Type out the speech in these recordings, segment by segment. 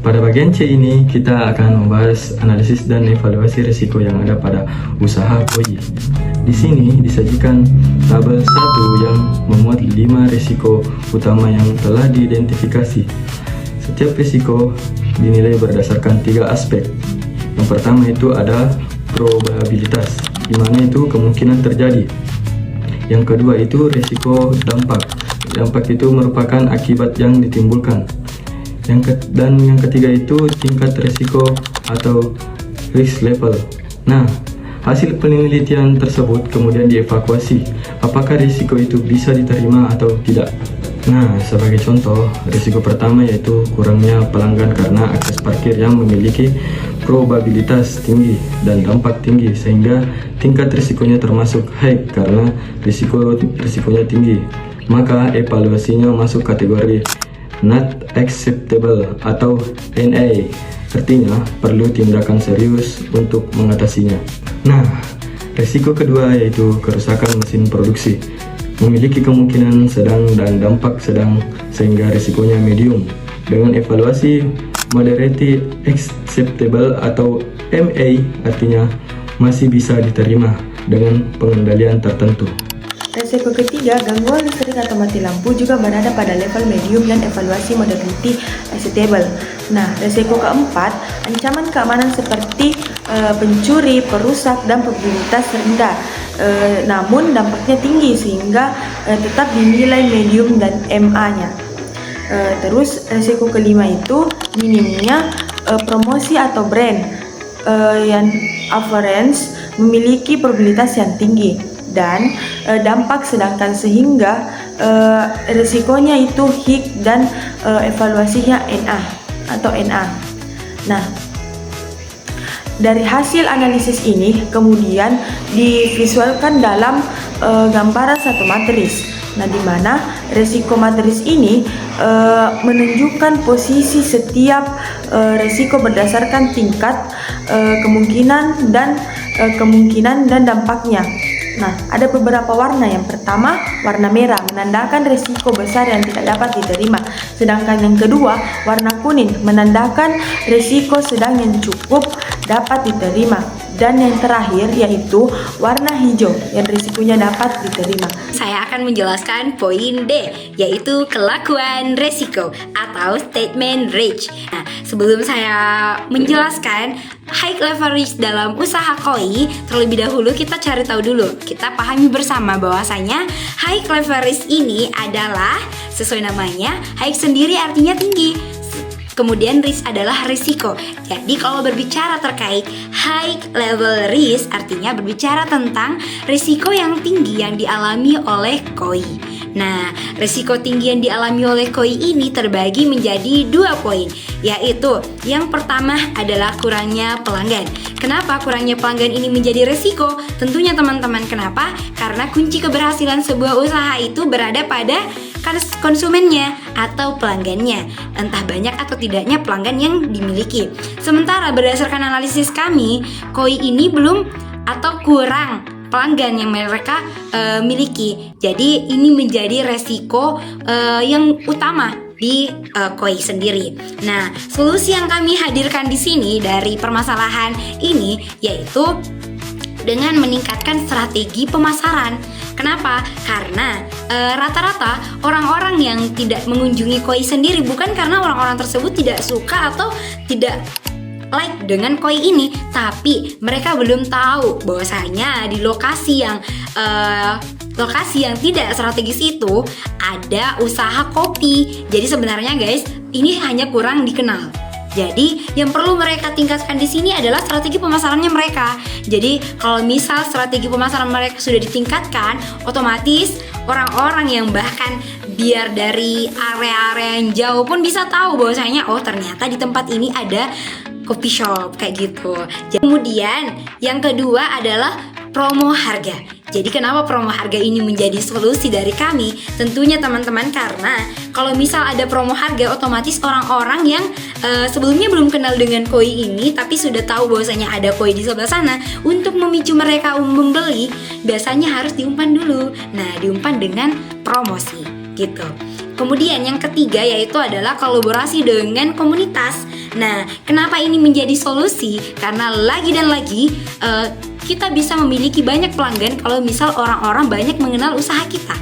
Pada bagian C ini kita akan membahas analisis dan evaluasi risiko yang ada pada usaha KOI. Di sini disajikan tabel 1 yang memuat 5 risiko utama yang telah diidentifikasi. Setiap risiko dinilai berdasarkan 3 aspek. Yang pertama itu ada probabilitas, di mana itu kemungkinan terjadi. Yang kedua itu risiko dampak. Dampak itu merupakan akibat yang ditimbulkan. Dan yang ketiga itu tingkat risiko atau risk level. Nah, hasil penelitian tersebut kemudian dievakuasi apakah risiko itu bisa diterima atau tidak. Nah, sebagai contoh, risiko pertama yaitu kurangnya pelanggan karena akses parkir yang memiliki probabilitas tinggi dan dampak tinggi, sehingga tingkat risikonya termasuk high karena risikonya tinggi. Maka evaluasinya masuk kategori not acceptable atau NA, artinya perlu tindakan serius untuk mengatasinya. Nah, risiko kedua yaitu kerusakan mesin produksi, memiliki kemungkinan sedang dan dampak sedang sehingga risikonya medium. Dengan evaluasi moderate acceptable atau MA, artinya masih bisa diterima dengan pengendalian tertentu. Resiko ketiga, gangguan listrik atau mati lampu juga berada pada level medium dan evaluasi moderate acceptable. Nah, resiko keempat, ancaman keamanan seperti pencuri, perusak, dan probabilitas rendah. Namun dampaknya tinggi sehingga tetap dinilai medium dan MA-nya. Terus resiko kelima itu minimnya promosi atau brand yang awareness memiliki probabilitas yang tinggi dan dampak sedangkan sehingga risikonya itu high dan evaluasinya NA atau NA. Nah, dari hasil analisis ini kemudian divisualkan dalam gambaran satu matris. Nah, di mana risiko matris ini menunjukkan posisi setiap risiko berdasarkan tingkat kemungkinan dan dampaknya. Nah, ada beberapa warna. Yang pertama, warna merah menandakan risiko besar yang tidak dapat diterima. Sedangkan yang kedua, warna kuning menandakan risiko sedang yang cukup dapat diterima. Dan yang terakhir yaitu warna hijau yang risikonya dapat diterima. Saya akan menjelaskan poin D, yaitu kelakuan resiko atau statement risk. Nah, sebelum saya menjelaskan high level risk dalam usaha KOI, terlebih dahulu kita cari tahu dulu. Kita pahami bersama bahwasanya high level risk ini adalah sesuai namanya, high sendiri artinya tinggi. Kemudian risk adalah risiko. Jadi kalau berbicara terkait high level risk artinya berbicara tentang risiko yang tinggi yang dialami oleh KOI. Nah, risiko tinggi yang dialami oleh KOI ini terbagi menjadi 2 poin, yaitu yang pertama adalah kurangnya pelanggan. Kenapa kurangnya pelanggan ini menjadi risiko? Tentunya teman-teman, kenapa? Karena kunci keberhasilan sebuah usaha itu berada pada konsumennya atau pelanggannya, entah banyak atau tidaknya pelanggan yang dimiliki. Sementara berdasarkan analisis kami, KOI ini belum atau kurang pelanggan yang mereka miliki. Jadi ini menjadi resiko yang utama di KOI sendiri. Nah, solusi yang kami hadirkan di sini dari permasalahan ini yaitu dengan meningkatkan strategi pemasaran. Kenapa? Karena rata-rata orang-orang yang tidak mengunjungi KOI sendiri bukan karena orang-orang tersebut tidak suka atau tidak like dengan KOI ini, tapi mereka belum tahu bahwasanya di lokasi yang tidak strategis itu ada usaha kopi. Jadi sebenarnya guys, ini hanya kurang dikenal. Jadi yang perlu mereka tingkatkan di sini adalah strategi pemasarannya mereka. Jadi kalau misal strategi pemasaran mereka sudah ditingkatkan, otomatis orang-orang yang bahkan biar dari area-area yang jauh pun bisa tahu bahwasanya oh ternyata di tempat ini ada coffee shop kayak gitu. Kemudian yang kedua adalah promo harga. Jadi kenapa promo harga ini menjadi solusi dari kami? Tentunya teman-teman, karena kalau misal ada promo harga, otomatis orang-orang yang sebelumnya belum kenal dengan KOI ini tapi sudah tahu bahwasanya ada KOI di sebelah sana, untuk memicu mereka membeli biasanya harus diumpan dulu. Nah, diumpan dengan promosi gitu. Kemudian yang ketiga yaitu adalah kolaborasi dengan komunitas. Nah, kenapa ini menjadi solusi? Karena lagi dan lagi kita bisa memiliki banyak pelanggan kalau misal orang-orang banyak mengenal usaha kita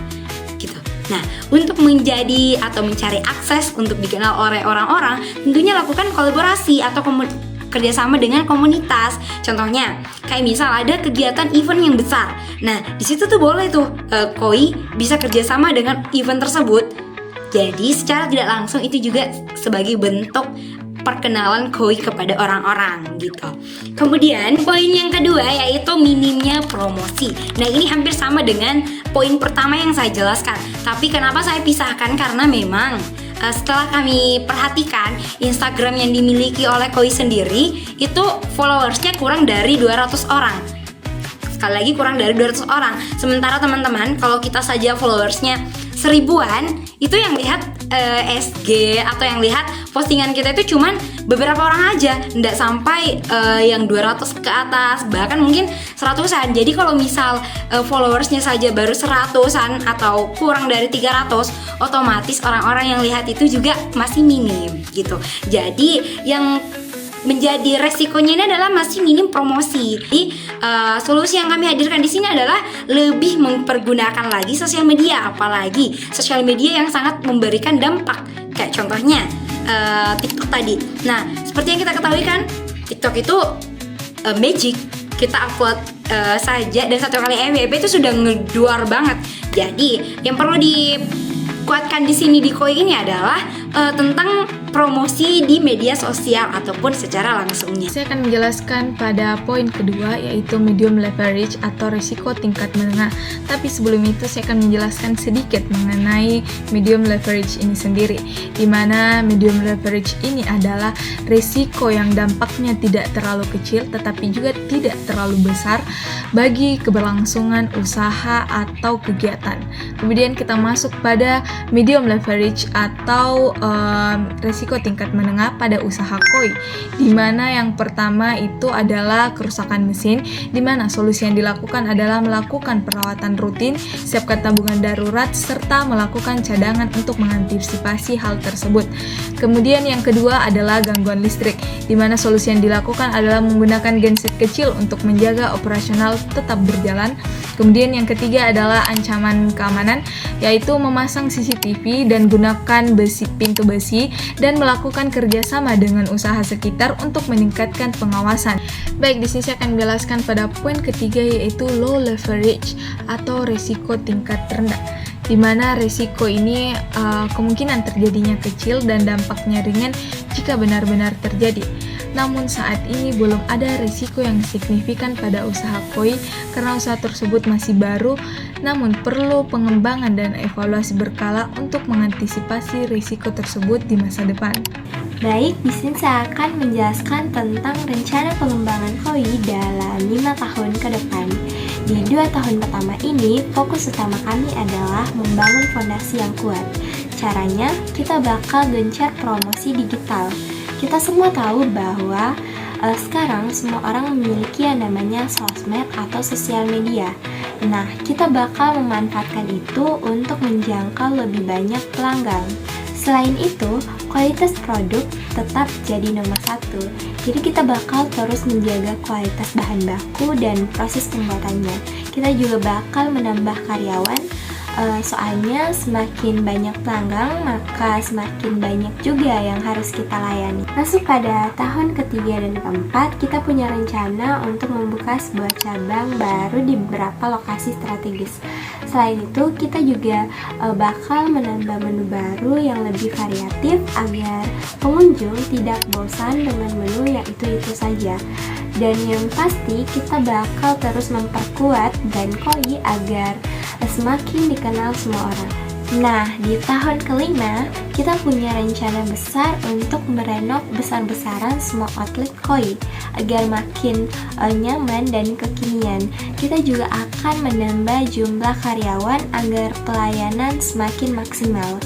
gitu. Nah, untuk menjadi atau mencari akses untuk dikenal oleh orang-orang, tentunya lakukan kolaborasi atau kerjasama dengan komunitas. Contohnya, kayak misal ada kegiatan event yang besar. Nah, di situ tuh boleh tuh Koi bisa kerjasama dengan event tersebut. Jadi secara tidak langsung itu juga sebagai bentuk perkenalan Koi kepada orang-orang gitu. Kemudian poin yang kedua yaitu minimnya promosi. Nah, ini hampir sama dengan poin pertama yang saya jelaskan. Tapi kenapa saya pisahkan? Karena memang setelah kami perhatikan Instagram yang dimiliki oleh Koi sendiri itu followersnya kurang dari 200 orang. Sekali lagi kurang dari 200 orang. Sementara teman-teman kalau kita saja followersnya 1000-an, itu yang lihat SG atau yang lihat postingan kita itu cuman beberapa orang aja, nggak sampai yang 200 ke atas, bahkan mungkin 100-an. Jadi kalau misal followersnya saja baru 100-an atau kurang dari 300, otomatis orang-orang yang lihat itu juga masih minim gitu. Jadi yang menjadi resikonya ini adalah masih minim promosi. Jadi solusi yang kami hadirkan di sini adalah lebih mempergunakan lagi sosial media, apalagi sosial media yang sangat memberikan dampak. Kayak contohnya TikTok tadi. Nah, seperti yang kita ketahui kan, TikTok itu magic. Kita upload saja dan satu kali FYP itu sudah ngeduar banget. Jadi yang perlu dikuatkan di sini di Koi ini adalah tentang promosi di media sosial ataupun secara langsungnya. Saya akan menjelaskan pada poin kedua yaitu medium leverage atau risiko tingkat menengah. Tapi sebelum itu saya akan menjelaskan sedikit mengenai medium leverage ini sendiri. Di mana medium leverage ini adalah risiko yang dampaknya tidak terlalu kecil tetapi juga tidak terlalu besar bagi keberlangsungan usaha atau kegiatan. Kemudian kita masuk pada medium leverage atau risiko tingkat menengah pada usaha Koi, di mana yang pertama itu adalah kerusakan mesin, di mana solusi yang dilakukan adalah melakukan perawatan rutin, siapkan tabungan darurat, serta melakukan cadangan untuk mengantisipasi hal tersebut. Kemudian yang kedua adalah gangguan listrik, di mana solusi yang dilakukan adalah menggunakan genset kecil untuk menjaga operasional tetap berjalan. Kemudian yang ketiga adalah ancaman keamanan, yaitu memasang CCTV dan gunakan pintu besi dan melakukan kerjasama dengan usaha sekitar untuk meningkatkan pengawasan. Baik, di sini saya akan menjelaskan pada poin ketiga yaitu low leverage atau risiko tingkat rendah, di mana risiko ini kemungkinan terjadinya kecil dan dampaknya ringan jika benar-benar terjadi. Namun saat ini belum ada risiko yang signifikan pada usaha Koi karena usaha tersebut masih baru, namun perlu pengembangan dan evaluasi berkala untuk mengantisipasi risiko tersebut di masa depan. Baik, di sini saya akan menjelaskan tentang rencana pengembangan Koi dalam 5 tahun ke depan. Di 2 tahun pertama ini, fokus utama kami adalah membangun fondasi yang kuat. Caranya, kita bakal gencar promosi digital. Kita semua tahu bahwa sekarang semua orang memiliki yang namanya sosmed atau sosial media. Nah, kita bakal memanfaatkan itu untuk menjangkau lebih banyak pelanggan. Selain itu, kualitas produk tetap jadi nomor 1. Jadi kita bakal terus menjaga kualitas bahan baku dan proses pembuatannya. Kita juga bakal menambah karyawan. Soalnya semakin banyak pelanggan, maka semakin banyak juga yang harus kita layani. Masuk pada tahun ketiga dan keempat, kita punya rencana untuk membuka sebuah cabang baru di beberapa lokasi strategis. Selain itu, kita juga bakal menambah menu baru yang lebih variatif agar pengunjung tidak bosan dengan menu yang itu-itu saja. Dan yang pasti, kita bakal terus memperkuat brand Koi agar semakin dikenal semua orang. Nah, di tahun kelima, kita punya rencana besar untuk merenov besar-besaran semua outlet Koi agar makin nyaman dan kekinian. Kita juga akan menambah jumlah karyawan agar pelayanan semakin maksimal.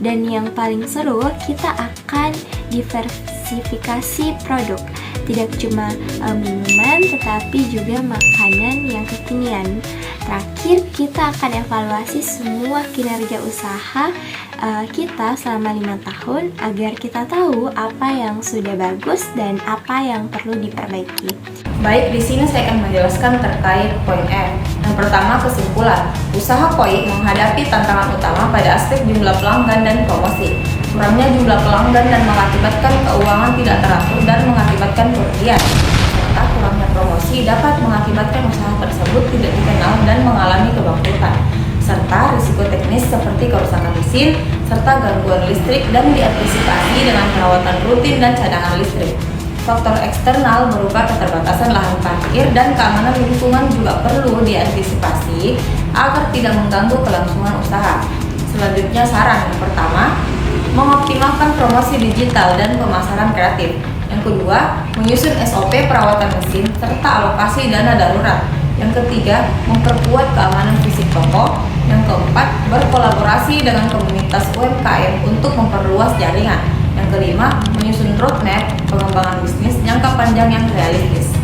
Dan yang paling seru, kita akan diversifikasi produk. Tidak cuma minuman, tetapi juga makanan yang kekinian. Terakhir, kita akan evaluasi semua kinerja usaha kita selama 5 tahun agar kita tahu apa yang sudah bagus dan apa yang perlu diperbaiki. Baik, di sini saya akan menjelaskan terkait poin F. Yang pertama, kesimpulan. Usaha koi menghadapi tantangan utama pada aspek jumlah pelanggan dan promosi. Kurangnya jumlah pelanggan dan mengakibatkan keuangan tidak teratur dan mengakibatkan kerugian. Serta kurangnya promosi dapat mengakibatkan usaha tersebut tidak dikenal dan mengalami kebangkrutan. Serta risiko teknis seperti kerusakan mesin, serta gangguan listrik dan diantisipasi dengan perawatan rutin dan cadangan listrik. Faktor eksternal berupa keterbatasan lahan parkir dan keamanan lingkungan juga perlu diantisipasi agar tidak mengganggu kelangsungan usaha. Selanjutnya saran yang pertama, mengoptimalkan promosi digital dan pemasaran kreatif. Yang kedua, menyusun SOP perawatan mesin serta alokasi dana darurat. Yang ketiga, memperkuat keamanan fisik toko. Yang keempat, berkolaborasi dengan komunitas UMKM untuk memperluas jaringan. Yang kelima, menyusun roadmap pengembangan bisnis jangka panjang yang realistis.